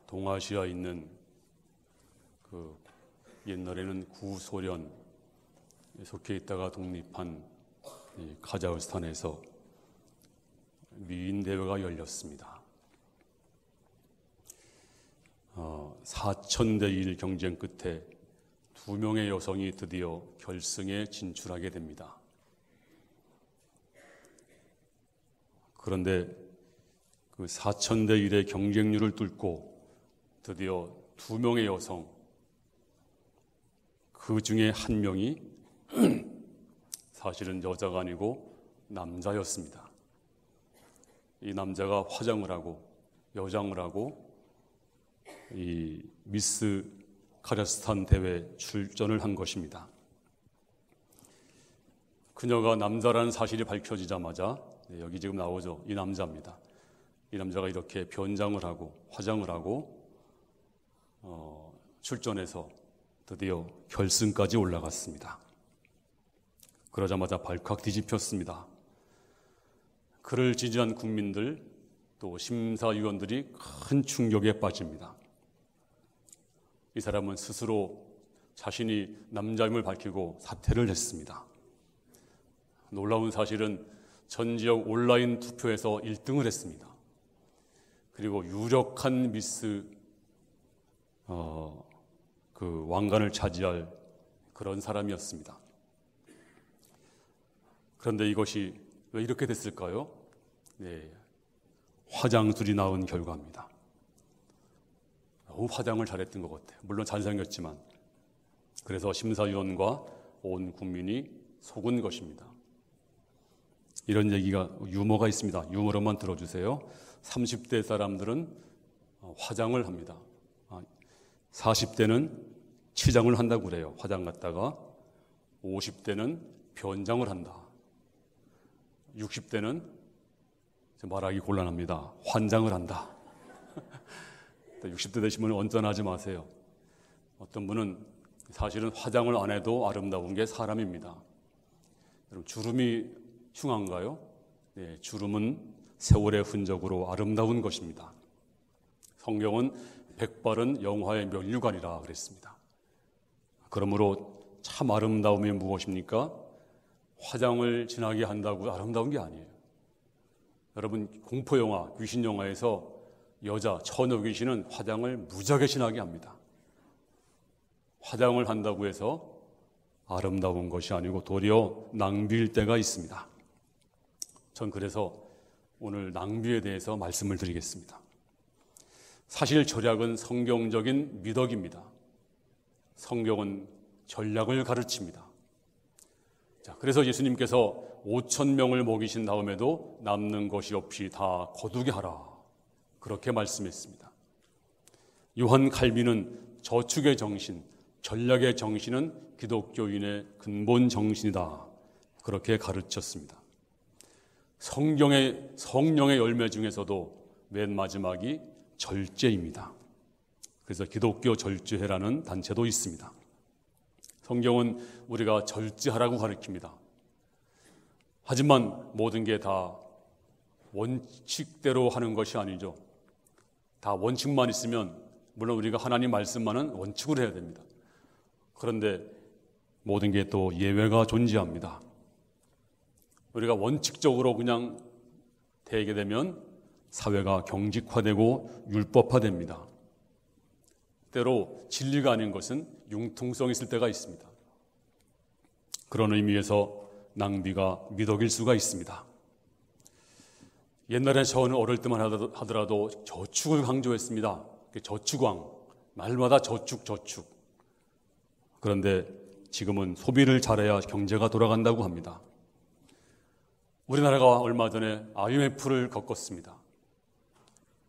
동아시아에 있는 옛날에는 구소련에 속해 있다가 독립한 이 카자흐스탄에서 미인 대회가 열렸습니다. 4,000대 1 경쟁 끝에 2명의 여성이 드디어 결승에 진출하게 됩니다. 그런데 그 4,000대 1의 경쟁률을 뚫고 드디어 2명의 여성, 그 중에 한 명이 사실은 여자가 아니고 남자였습니다. 이 남자가 화장을 하고 여장을 하고 이 미스 카자흐스탄 대회 출전을 한 것입니다. 그녀가 남자라는 사실이 밝혀지자마자 여기 지금 나오죠. 이 남자입니다. 이 남자가 이렇게 변장을 하고 화장을 하고 출전해서 드디어 결승까지 올라갔습니다. 그러자마자 발칵 뒤집혔습니다. 그를 지지한 국민들 또 심사위원들이 큰 충격에 빠집니다. 이 사람은 스스로 자신이 남자임을 밝히고 사퇴를 했습니다. 놀라운 사실은 전 지역 온라인 투표에서 1등을 했습니다. 그리고 유력한 미스 그 왕관을 차지할 그런 사람이었습니다. 그런데 이것이 왜 이렇게 됐을까요? 네, 화장술이 나온 결과입니다. 너무 화장을 잘했던 것 같아요. 물론 잘생겼지만. 그래서 심사위원과 온 국민이 속은 것입니다. 이런 얘기가 유머가 있습니다. 유머로만 들어주세요. 30대 사람들은 화장을 합니다. 40대는 치장을 한다고 그래요. 화장 갖다가 50대는 변장을 한다. 60대는 말하기 곤란합니다. 환장을 한다. 60대 되시면 언짢아하지 마세요. 어떤 분은 사실은 화장을 안 해도 아름다운 게 사람입니다. 여러분, 주름이 흉한가요? 네, 주름은 세월의 흔적으로 아름다운 것입니다. 성경은 백발은 영화의 면류관이라 그랬습니다. 그러므로 참 아름다움이 무엇입니까? 화장을 진하게 한다고 아름다운 게 아니에요. 여러분, 공포영화, 귀신영화에서 여자, 처녀 귀신은 화장을 무지하게 진하게 합니다. 화장을 한다고 해서 아름다운 것이 아니고 도리어 낭비일 때가 있습니다. 전 그래서 오늘 낭비에 대해서 말씀을 드리겠습니다. 사실 절약은 성경적인 미덕입니다. 성경은 전략을 가르칩니다. 그래서 예수님께서 5,000명을 먹이신 다음에도 남는 것이 없이 다 거두게 하라, 그렇게 말씀했습니다. 요한 칼빈은 저축의 정신, 전략의 정신은 기독교인의 근본 정신이다, 그렇게 가르쳤습니다. 성경의 성령의 열매 중에서도 맨 마지막이 절제입니다. 그래서 기독교 절제회라는 단체도 있습니다. 성경은 우리가 절제하라고 가르칩니다. 하지만 모든 게 다 원칙대로 하는 것이 아니죠. 다 원칙만 있으면, 물론 우리가 하나님 말씀만은 원칙으로 해야 됩니다. 그런데 모든 게 또 예외가 존재합니다. 우리가 원칙적으로 그냥 되게 되면 사회가 경직화되고 율법화됩니다. 때로 진리가 아닌 것은 융통성이 있을 때가 있습니다. 그런 의미에서 낭비가 미덕일 수가 있습니다. 옛날에 저는 어릴 때만 하더라도 저축을 강조했습니다. 저축왕, 말마다 저축. 그런데 지금은 소비를 잘해야 경제가 돌아간다고 합니다. 우리나라가 얼마 전에 IMF를 겪었습니다.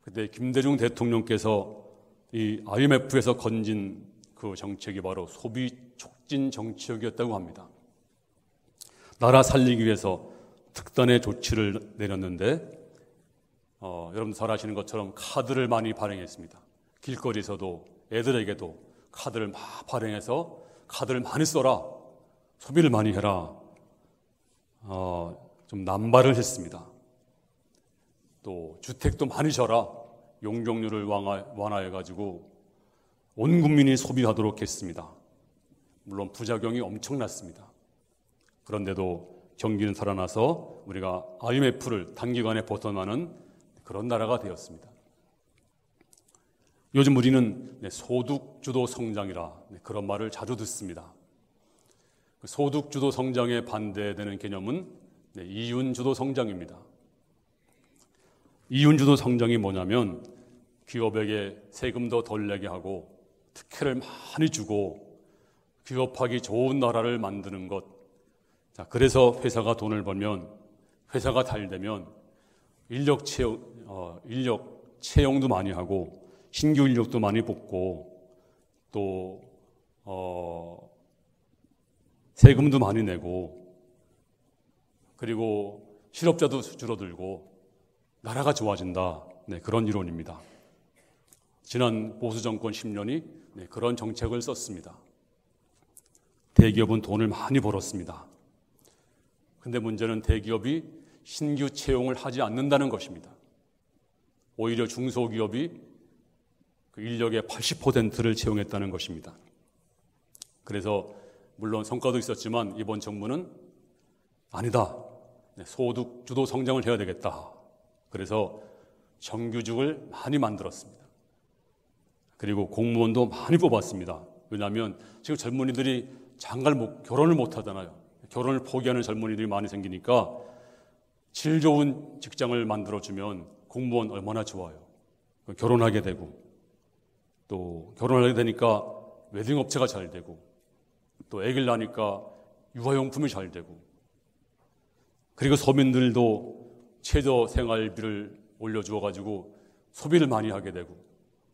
그때 김대중 대통령께서 이 IMF에서 건진 그 정책이 바로 소비 촉진 정책이었다고 합니다. 나라 살리기 위해서 특단의 조치를 내렸는데 여러분 잘 아시는 것처럼 카드를 많이 발행했습니다. 길거리에서도 애들에게도 카드를 막 발행해서 카드를 많이 써라, 소비를 많이 해라, 좀 남발을 했습니다. 또 주택도 많이 져라, 용적률을 완화해가지고 온 국민이 소비하도록 했습니다. 물론 부작용이 엄청났습니다. 그런데도 경기는 살아나서 우리가 IMF를 단기간에 벗어나는 그런 나라가 되었습니다. 요즘 우리는 소득주도 성장이라 그런 말을 자주 듣습니다. 소득주도 성장에 반대되는 개념은 이윤주도 성장입니다. 이윤주도 성장이 뭐냐면 기업에게 세금도 덜 내게 하고 특혜를 많이 주고 기업하기 좋은 나라를 만드는 것. 자, 그래서 회사가 돈을 벌면, 회사가 잘 되면 인력 채용도 많이 하고 신규 인력도 많이 뽑고 또 세금도 많이 내고 그리고 실업자도 줄어들고 나라가 좋아진다. 그런 이론입니다. 지난 보수 정권 10년이 그런 정책을 썼습니다. 대기업은 돈을 많이 벌었습니다. 근데 문제는 대기업이 신규 채용을 하지 않는다는 것입니다. 오히려 중소기업이 그 인력의 80%를 채용했다는 것입니다. 그래서 물론 성과도 있었지만 이번 정부는 아니다. 소득 주도 성장을 해야 되겠다. 그래서 정규직을 많이 만들었습니다. 그리고 공무원도 많이 뽑았습니다. 왜냐하면 지금 젊은이들이 결혼을 못 하잖아요. 결혼을 포기하는 젊은이들이 많이 생기니까 질 좋은 직장을 만들어주면 공무원 얼마나 좋아요. 결혼하게 되고 또 결혼하게 되니까 웨딩업체가 잘 되고 또 아기를 낳으니까 유아용품이 잘 되고 그리고 서민들도 최저 생활비를 올려주어가지고 소비를 많이 하게 되고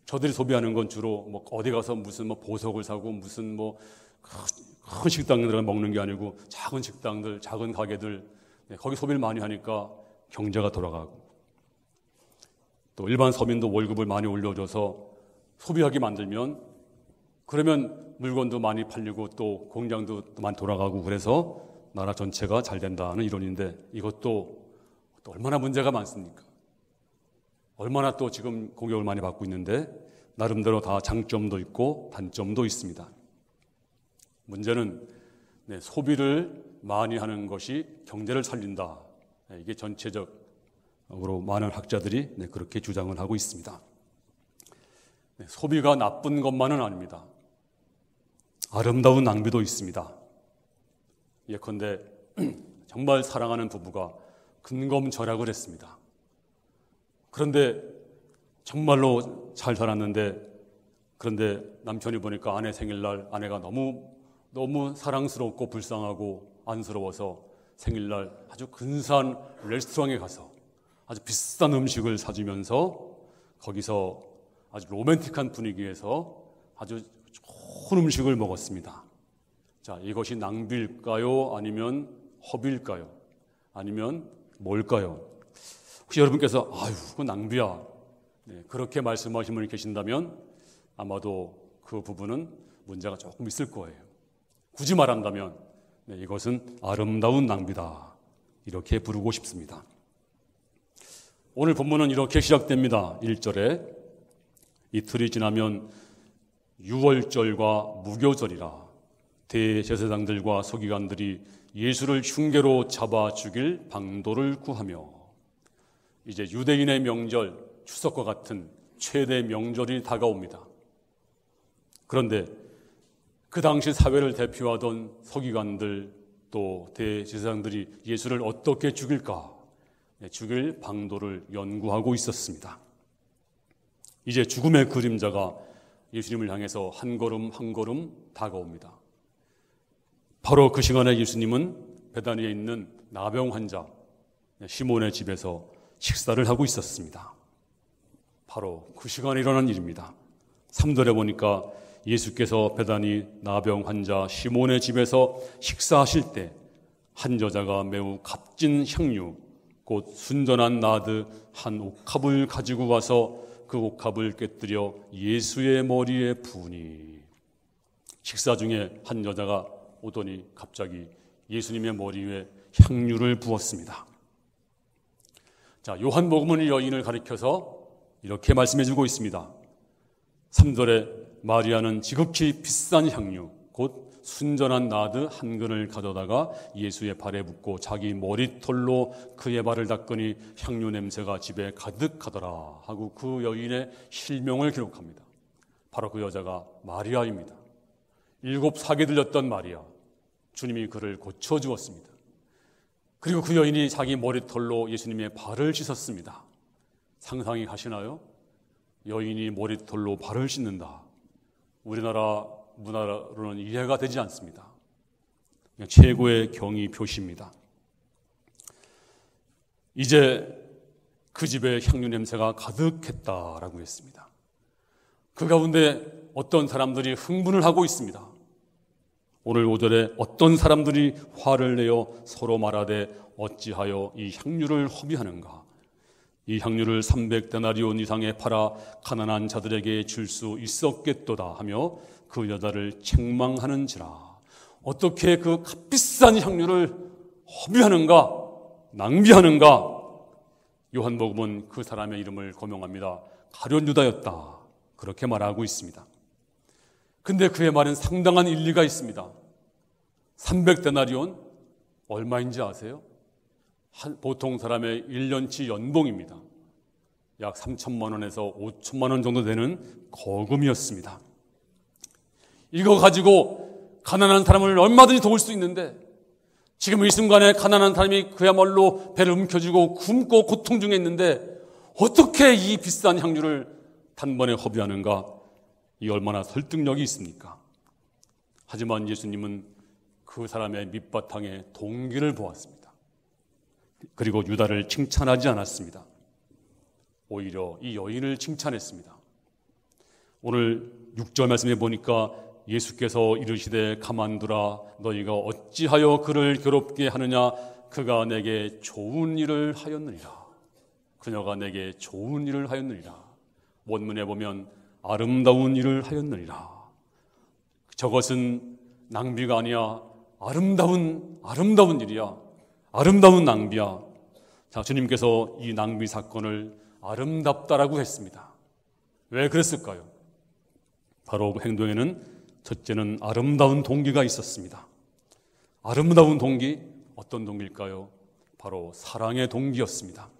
저들이 소비하는 건 주로 어디 가서 무슨 보석을 사고 무슨 큰 식당들 먹는 게 아니고 작은 식당들, 작은 가게들 거기 소비를 많이 하니까 경제가 돌아가고 또 일반 서민도 월급을 많이 올려줘서 소비하게 만들면 그러면 물건도 많이 팔리고 또 공장도 많이 돌아가고 그래서 나라 전체가 잘 된다는 이론인데 이것도 또 얼마나 문제가 많습니까? 얼마나 또 지금 공격을 많이 받고 있는데 나름대로 다 장점도 있고 단점도 있습니다. 문제는 소비를 많이 하는 것이 경제를 살린다. 이게 전체적으로 많은 학자들이 그렇게 주장을 하고 있습니다. 소비가 나쁜 것만은 아닙니다. 아름다운 낭비도 있습니다. 예컨대 정말 사랑하는 부부가 근검절약을 했습니다. 그런데 정말로 잘 살았는데 그런데 남편이 보니까 아내 생일날 아내가 너무 사랑스럽고 불쌍하고 안쓰러워서 생일날 아주 근사한 레스토랑에 가서 아주 비싼 음식을 사주면서 거기서 아주 로맨틱한 분위기에서 아주 좋은 음식을 먹었습니다. 자, 이것이 낭비일까요? 아니면 허비일까요? 아니면 뭘까요? 혹시 여러분께서 그건 낭비야. 그렇게 말씀하신 분이 계신다면 아마도 그 부분은 문제가 조금 있을 거예요. 굳이 말한다면 이것은 아름다운 낭비다. 이렇게 부르고 싶습니다. 오늘 본문은 이렇게 시작됩니다. 1절에 이틀이 지나면 유월절과 무교절이라 대제사장들과 서기관들이 예수를 흉계로 잡아 죽일 방도를 구하며 이제 유대인의 명절 추석과 같은 최대 명절이 다가옵니다. 그런데 그 당시 사회를 대표하던 서기관들 또 대제사장들이 예수를 어떻게 죽일까? 죽일 방도를 연구하고 있었습니다. 이제 죽음의 그림자가 예수님을 향해서 한 걸음 한 걸음 다가옵니다. 바로 그 시간에 예수님은 베다니에 있는 나병 환자 시몬의 집에서 식사를 하고 있었습니다. 바로 그 시간에 일어난 일입니다. 3절에 보니까 예수께서 베다니 나병 환자 시몬의 집에서 식사하실 때 한 여자가 매우 값진 향유 곧 순전한 나드 한 옥합을 가지고 와서 그 옥합을 깨뜨려 예수의 머리에 부으니 식사 중에 한 여자가 오더니 갑자기 예수님의 머리 위에 향유를 부었습니다. 자, 요한복음은 이 여인을 가리켜서 이렇게 말씀해 주고 있습니다. 3절에 마리아는 지극히 비싼 향유 곧 순전한 나드 한 근을 가져다가 예수의 발에 붓고 자기 머리털로 그의 발을 닦으니 향유 냄새가 집에 가득하더라 하고 그 여인의 실명을 기록합니다. 바로 그 여자가 마리아입니다. 7 사기 들렸던 마리아, 주님이 그를 고쳐주었습니다. 그리고 그 여인이 자기 머리털로 예수님의 발을 씻었습니다. 상상이 가시나요? 여인이 머리털로 발을 씻는다. 우리나라 문화로는 이해가 되지 않습니다. 그냥 최고의 경의 표시입니다. 이제 그 집에 향유 냄새가 가득했다라고 했습니다. 그 가운데 어떤 사람들이 흥분을 하고 있습니다. 오늘 5절에 어떤 사람들이 화를 내어 서로 말하되 어찌하여 이 향유를 허비하는가? 이 향유를 300데나리온 이상에 팔아 가난한 자들에게 줄 수 있었겠도다 하며 그 여자를 책망하는지라. 어떻게 그 값비싼 향유를 허비하는가? 낭비하는가? 요한복음은 그 사람의 이름을 거명합니다. 가룟 유다였다. 그렇게 말하고 있습니다. 근데 그의 말은 상당한 일리가 있습니다. 300데나리온 얼마인지 아세요? 보통 사람의 1년치 연봉입니다. 약 3천만 원에서 5천만 원 정도 되는 거금이었습니다. 이거 가지고 가난한 사람을 얼마든지 도울 수 있는데 지금 이 순간에 가난한 사람이 그야말로 배를 움켜쥐고 굶고 고통 중에 있는데 어떻게 이 비싼 향유를 단번에 허비하는가? 이 얼마나 설득력이 있습니까? 하지만 예수님은 그 사람의 밑바탕에 동기를 보았습니다. 그리고 유다를 칭찬하지 않았습니다. 오히려 이 여인을 칭찬했습니다. 오늘 6절 말씀에 보니까 예수께서 이르시되 가만두라 너희가 어찌하여 그를 괴롭게 하느냐 그가 내게 좋은 일을 하였느니라. 그녀가 내게 좋은 일을 하였느니라. 원문에 보면 아름다운 일을 하였느니라. 저것은 낭비가 아니야. 아름다운 일이야. 아름다운 낭비야. 자, 주님께서 이 낭비 사건을 아름답다라고 했습니다. 왜 그랬을까요? 바로 그 행동에는 첫째는 아름다운 동기가 있었습니다. 아름다운 동기, 어떤 동기일까요? 바로 사랑의 동기였습니다.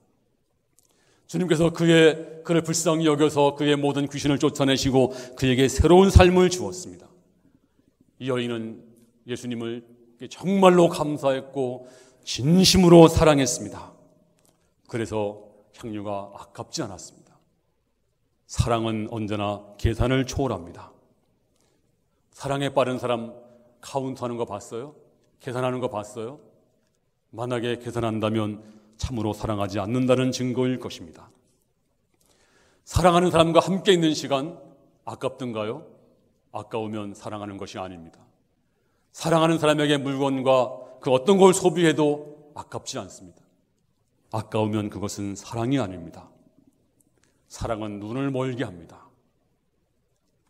주님께서 그를 불쌍히 여겨서 그의 모든 귀신을 쫓아내시고 그에게 새로운 삶을 주었습니다. 이 여인은 예수님을 정말로 감사했고 진심으로 사랑했습니다. 그래서 향유가 아깝지 않았습니다. 사랑은 언제나 계산을 초월합니다. 사랑에 빠른 사람 카운트하는 거 봤어요? 계산하는 거 봤어요? 만약에 계산한다면 참으로 사랑하지 않는다는 증거일 것입니다. 사랑하는 사람과 함께 있는 시간 아깝던가요? 아까우면 사랑하는 것이 아닙니다. 사랑하는 사람에게 물건과 그 어떤 걸 소비해도 아깝지 않습니다. 아까우면 그것은 사랑이 아닙니다. 사랑은 눈을 멀게 합니다.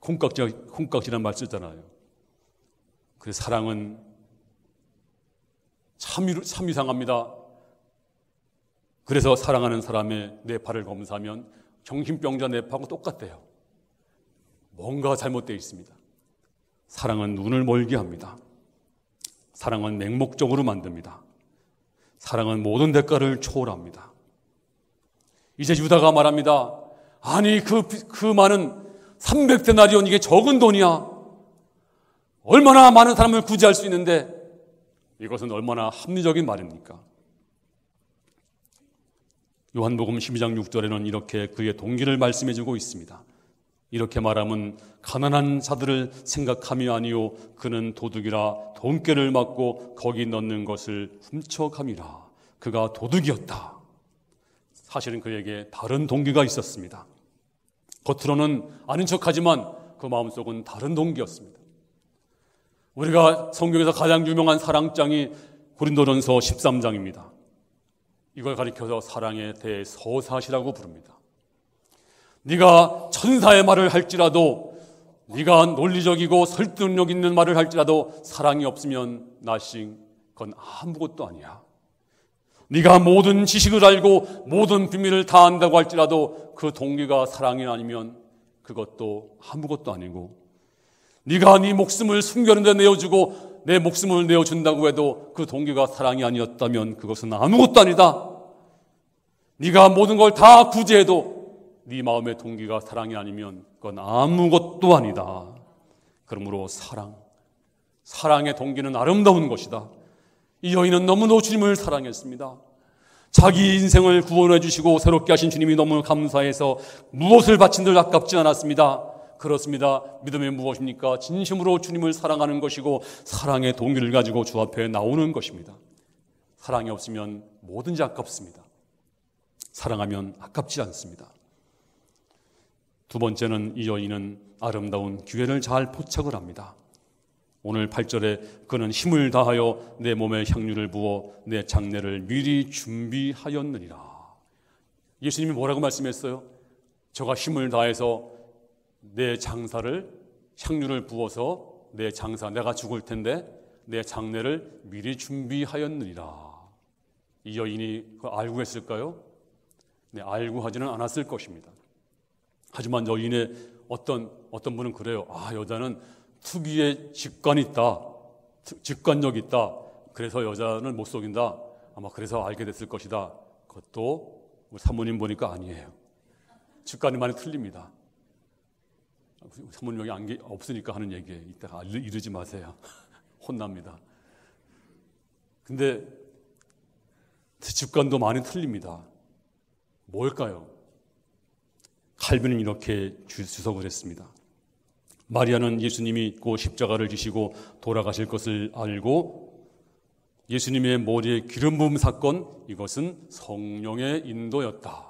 콩깍지란 말 쓰잖아요. 그래서 사랑은 참 이상합니다. 그래서 사랑하는 사람의 뇌파를 검사하면 정신병자 뇌파하고 똑같대요. 뭔가 잘못되어 있습니다. 사랑은 눈을 멀게 합니다. 사랑은 맹목적으로 만듭니다. 사랑은 모든 대가를 초월합니다. 이제 유다가 말합니다. 아니 그 많은 300데나리온 이게 적은 돈이야. 얼마나 많은 사람을 구제할 수 있는데 이것은 얼마나 합리적인 말입니까? 요한복음 12장 6절에는 이렇게 그의 동기를 말씀해주고 있습니다. 이렇게 말하면 가난한 자들을 생각함이 아니요 그는 도둑이라 돈깨를 맞고 거기 넣는 것을 훔쳐감이라. 그가 도둑이었다. 사실은 그에게 다른 동기가 있었습니다. 겉으로는 아는 척하지만 그 마음속은 다른 동기였습니다. 우리가 성경에서 가장 유명한 사랑장이 고린도전서 13장입니다. 이걸 가리켜서 사랑에 대해 서사시라고 부릅니다. 네가 천사의 말을 할지라도 네가 논리적이고 설득력 있는 말을 할지라도 사랑이 없으면 nothing, 그건 아무것도 아니야. 네가 모든 지식을 알고 모든 비밀을 다 안다고 할지라도 그 동기가 사랑이 아니면 그것도 아무것도 아니고, 네가 네 목숨을 숨겨는 데 내어주고 내 목숨을 내어준다고 해도 그 동기가 사랑이 아니었다면 그것은 아무것도 아니다. 네가 모든 걸 다 구제해도 네 마음의 동기가 사랑이 아니면 그건 아무것도 아니다. 그러므로 사랑의 동기는 아름다운 것이다. 이 여인은 너무도 주님을 사랑했습니다. 자기 인생을 구원해 주시고 새롭게 하신 주님이 너무 감사해서 무엇을 바친들 아깝지 않았습니다. 그렇습니다. 믿음이 무엇입니까? 진심으로 주님을 사랑하는 것이고 사랑의 동기를 가지고 주 앞에 나오는 것입니다. 사랑이 없으면 뭐든지 아깝습니다. 사랑하면 아깝지 않습니다. 두 번째는 이 여인은 아름다운 기회를 잘 포착을 합니다. 오늘 8절에 그는 힘을 다하여 내 몸에 향유를 부어 내 장례를 미리 준비하였느니라. 예수님이 뭐라고 말씀했어요? 저가 힘을 다해서 내 장사를 향유를 부어서 내가 죽을 텐데 내 장례를 미리 준비하였느니라. 이 여인이 그걸 알고 했을까요? 네, 알고 하지는 않았을 것입니다. 하지만 여인의 어떤 분은 그래요. 여자는 특유의 직관이 있다. 직관력이 있다. 그래서 여자는 못 속인다. 아마 그래서 알게 됐을 것이다. 그것도 우리 사모님 보니까 아니에요. 직관이 많이 틀립니다. 사모님 여기 없으니까 하는 얘기에 이따가 이러지 마세요. 혼납니다. 근데 직관도 많이 틀립니다. 뭘까요? 칼빈은 이렇게 주석을 했습니다. 마리아는 예수님이 있고 십자가를 지시고 돌아가실 것을 알고 예수님의 머리에 기름 부음 사건, 이것은 성령의 인도였다.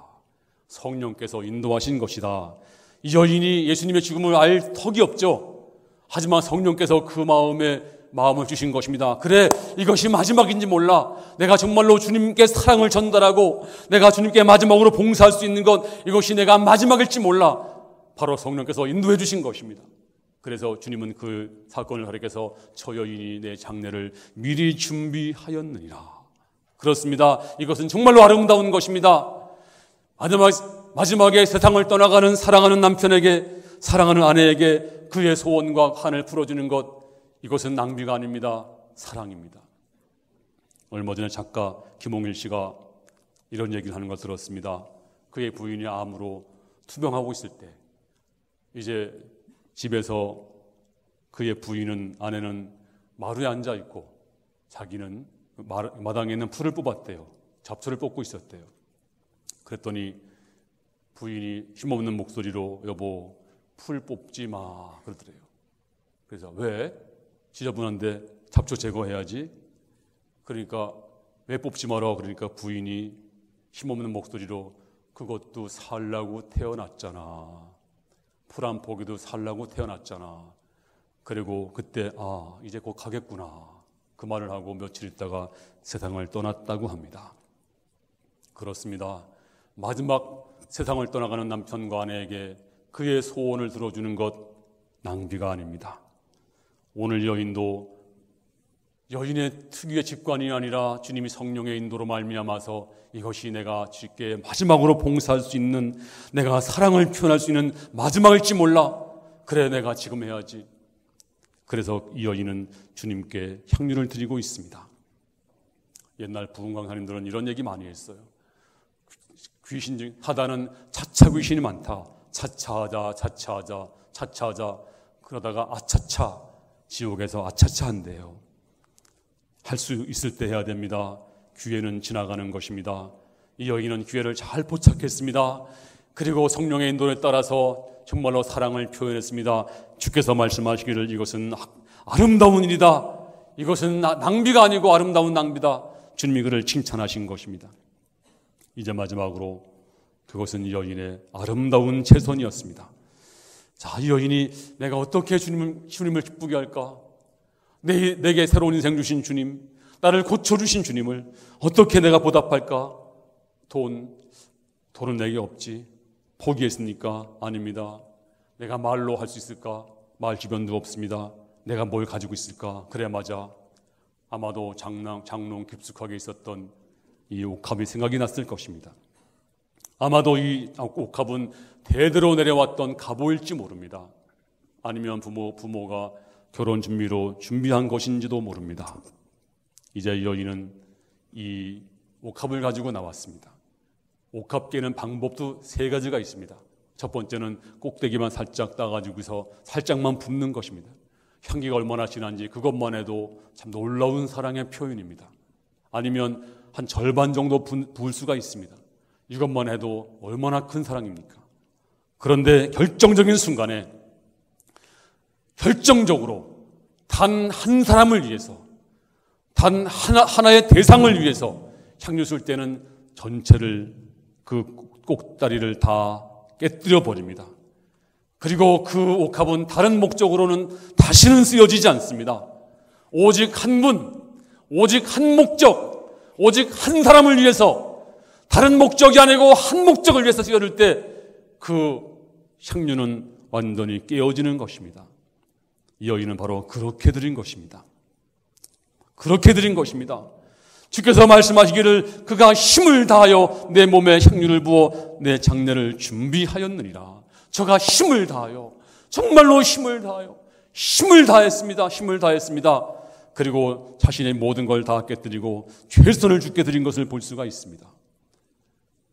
성령께서 인도하신 것이다. 이 여인이 예수님의 죽음을 알 턱이 없죠. 하지만 성령께서 그 마음을 주신 것입니다. 그래, 이것이 마지막인지 몰라. 내가 정말로 주님께 사랑을 전달하고 내가 주님께 마지막으로 봉사할 수 있는 것, 이것이 내가 마지막일지 몰라. 바로 성령께서 인도해 주신 것입니다. 그래서 주님은 그 사건을 가리켜서 저 여인이 내 장례를 미리 준비하였느니라. 그렇습니다. 이것은 정말로 아름다운 것입니다. 마지막에 세상을 떠나가는 사랑하는 남편에게, 사랑하는 아내에게 그의 소원과 한을 풀어주는 것, 이것은 낭비가 아닙니다. 사랑입니다. 얼마 전에 작가 김홍일 씨가 이런 얘기를 하는 걸 들었습니다. 그의 부인이 암으로 투병하고 있을 때 이제 집에서 그의 아내는 마루에 앉아 있고 자기는 마당에 있는 풀을 뽑았대요. 잡초를 뽑고 있었대요. 그랬더니 부인이 힘없는 목소리로 여보 풀 뽑지 마 그러더래요. 그래서 왜? 지저분한데 잡초 제거해야지. 그러니까 왜 뽑지 마라 그러니까 부인이 힘없는 목소리로 그것도 살라고 태어났잖아. 풀 한 포기도 살라고 태어났잖아. 그리고 그때 이제 곧 가겠구나 그 말을 하고 며칠 있다가 세상을 떠났다고 합니다. 그렇습니다. 마지막 세상을 떠나가는 남편과 아내에게 그의 소원을 들어주는 것 낭비가 아닙니다. 오늘 여인도 여인의 특유의 직관이 아니라 주님이 성령의 인도로 말미암아서 이것이 내가 주께 마지막으로 봉사할 수 있는, 내가 사랑을 표현할 수 있는 마지막일지 몰라. 그래, 내가 지금 해야지. 그래서 이 여인은 주님께 향유를 드리고 있습니다. 옛날 부흥강사님들은 이런 얘기 많이 했어요. 귀신 중 하다는 차차 귀신이 많다. 차차하자 그러다가 아차차, 지옥에서 아차차 한대요. 할 수 있을 때 해야 됩니다. 기회는 지나가는 것입니다. 이 여인은 기회를 잘 포착했습니다. 그리고 성령의 인도에 따라서 정말로 사랑을 표현했습니다. 주께서 말씀하시기를 이것은 아름다운 일이다. 이것은 낭비가 아니고 아름다운 낭비다. 주님이 그를 칭찬하신 것입니다. 이제 마지막으로 그것은 이 여인의 아름다운 최선이었습니다. 자, 이 여인이 내가 어떻게 주님을 기쁘게 할까? 내게 새로운 인생 주신 주님, 나를 고쳐주신 주님을 어떻게 내가 보답할까? 돈은 내게 없지. 포기했습니까? 아닙니다. 내가 말로 할 수 있을까? 말 주변도 없습니다. 내가 뭘 가지고 있을까? 그래, 맞아. 아마도 장롱 깊숙하게 있었던 이 옥합이 생각이 났을 것입니다. 아마도 이 옥합은 대대로 내려왔던 갑오일지 모릅니다. 아니면 부모가 결혼 준비로 준비한 것인지도 모릅니다. 이제 여인은 이 옥합을 가지고 나왔습니다. 옥합 깨는 방법도 세 가지가 있습니다. 첫 번째는 꼭대기만 살짝 따가지고서 살짝만 붓는 것입니다. 향기가 얼마나 진한지 그것만 해도 참 놀라운 사랑의 표현입니다. 아니면 한 절반 정도 부을 수가 있습니다. 이것만 해도 얼마나 큰 사랑입니까? 그런데 결정적인 순간에 결정적으로 단 한 사람을 위해서, 단 하나의 대상을 위해서 향유 쓸 때는 전체를 그 꼭다리를 다 깨뜨려 버립니다. 그리고 그 옥합은 다른 목적으로는 다시는 쓰여지지 않습니다. 오직 한 분, 오직 한 목적, 오직 한 사람을 위해서, 다른 목적이 아니고 한 목적을 위해서 쓰여질 때 그 향유는 완전히 깨어지는 것입니다. 이 여인은 바로 그렇게 드린 것입니다. 그렇게 드린 것입니다. 주께서 말씀하시기를 그가 힘을 다하여 내 몸에 향유를 부어 내 장례를 준비하였느니라. 저가 힘을 다하여, 정말로 힘을 다하여, 힘을 다했습니다. 힘을 다했습니다. 그리고 자신의 모든 걸 다 깨뜨리고 최선을 주께 드린 것을 볼 수가 있습니다.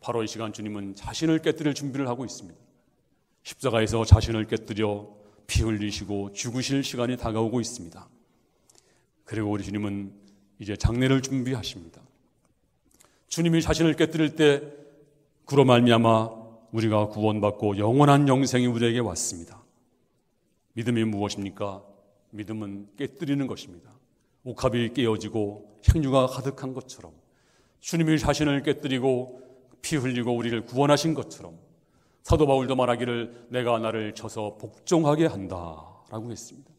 바로 이 시간 주님은 자신을 깨뜨릴 준비를 하고 있습니다. 십자가에서 자신을 깨뜨려 피 흘리시고 죽으실 시간이 다가오고 있습니다. 그리고 우리 주님은 이제 장례를 준비하십니다. 주님이 자신을 깨뜨릴 때 그로 말미암아 우리가 구원받고 영원한 영생이 우리에게 왔습니다. 믿음이 무엇입니까? 믿음은 깨뜨리는 것입니다. 옥합이 깨어지고 향유가 가득한 것처럼 주님이 자신을 깨뜨리고 피 흘리고 우리를 구원하신 것처럼 사도 바울도 말하기를 내가 나를 쳐서 복종하게 한다라고 했습니다.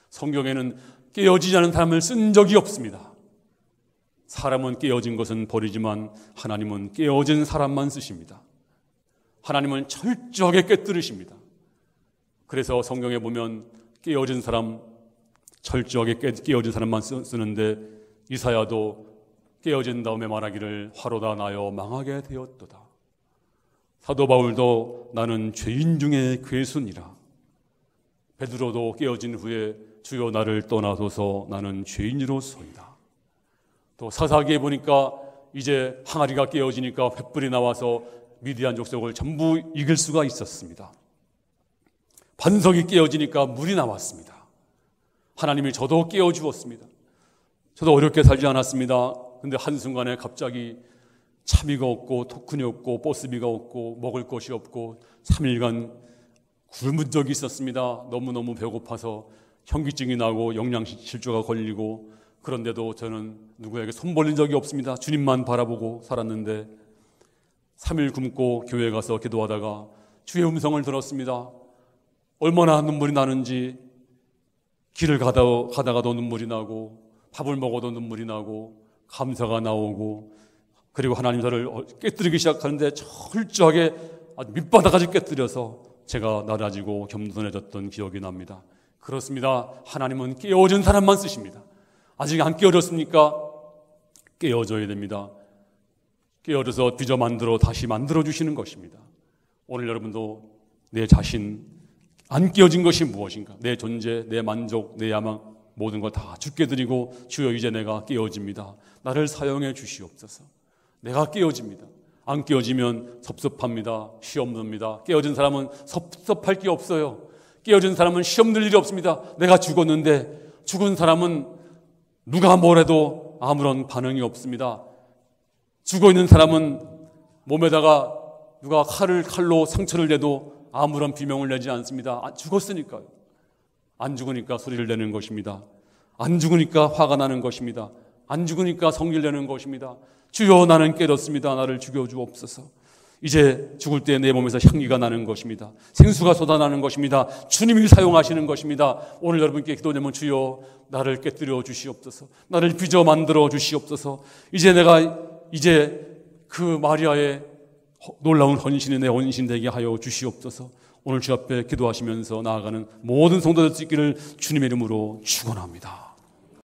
성경에는 깨어지지 않은 사람을 쓴 적이 없습니다. 사람은 깨어진 것은 버리지만 하나님은 깨어진 사람만 쓰십니다. 하나님은 철저하게 깨뜨리십니다. 그래서 성경에 보면 깨어진 사람, 철저하게 깨어진 사람만 쓰는데 이사야도 깨어진 다음에 말하기를 화로다 나여 망하게 되었도다. 사도 바울도 나는 죄인 중에 괴순이라. 베드로도 깨어진 후에 주여 나를 떠나소서 나는 죄인으로소이다. 또 사사기에 보니까 이제 항아리가 깨어지니까 횃불이 나와서 미디안 족속을 전부 이길 수가 있었습니다. 반석이 깨어지니까 물이 나왔습니다. 하나님이 저도 깨어주었습니다. 저도 어렵게 살지 않았습니다. 근데 한순간에 갑자기 차비가 없고 토큰이 없고 버스비가 없고 먹을 것이 없고 3일간 굶은 적이 있었습니다. 너무너무 배고파서 현기증이 나고 영양실조가 걸리고 그런데도 저는 누구에게 손 벌린 적이 없습니다. 주님만 바라보고 살았는데 3일 굶고 교회에 가서 기도하다가 주의 음성을 들었습니다. 얼마나 눈물이 나는지 길을 가다가도 눈물이 나고 밥을 먹어도 눈물이 나고 감사가 나오고 그리고 하나님 저를 깨뜨리기 시작하는데 철저하게 아주 밑바닥까지 깨뜨려서 제가 낮아지고 겸손해졌던 기억이 납니다. 그렇습니다. 하나님은 깨어진 사람만 쓰십니다. 아직 안 깨어졌습니까? 깨어져야 됩니다. 깨어져서 빚어 만들어 다시 만들어 주시는 것입니다. 오늘 여러분도 내 자신 안 깨어진 것이 무엇인가? 내 존재, 내 만족, 내 야망 모든 거 다 주께 드리고 주여 이제 내가 깨어집니다. 나를 사용해 주시옵소서. 내가 깨어집니다. 안 깨어지면 섭섭합니다. 시험 듭니다. 깨어진 사람은 섭섭할 게 없어요. 깨어진 사람은 시험 들 일이 없습니다. 내가 죽었는데 죽은 사람은 누가 뭐래도 아무런 반응이 없습니다. 죽어있는 사람은 몸에다가 누가 칼로 상처를 내도 아무런 비명을 내지 않습니다. 죽었으니까요. 안 죽으니까 소리를 내는 것입니다. 안 죽으니까 화가 나는 것입니다. 안 죽으니까 성질 내는 것입니다. 주여 나는 깨졌습니다. 나를 죽여주옵소서. 이제 죽을 때 내 몸에서 향기가 나는 것입니다. 생수가 쏟아나는 것입니다. 주님이 사용하시는 것입니다. 오늘 여러분께 기도되면 주여 나를 깨뜨려 주시옵소서. 나를 빚어 만들어 주시옵소서. 이제 그 마리아의 놀라운 헌신이 내 헌신 되게 하여 주시옵소서. 오늘 주 앞에 기도하시면서 나아가는 모든 성도들 수 있기를 주님의 이름으로 축원합니다.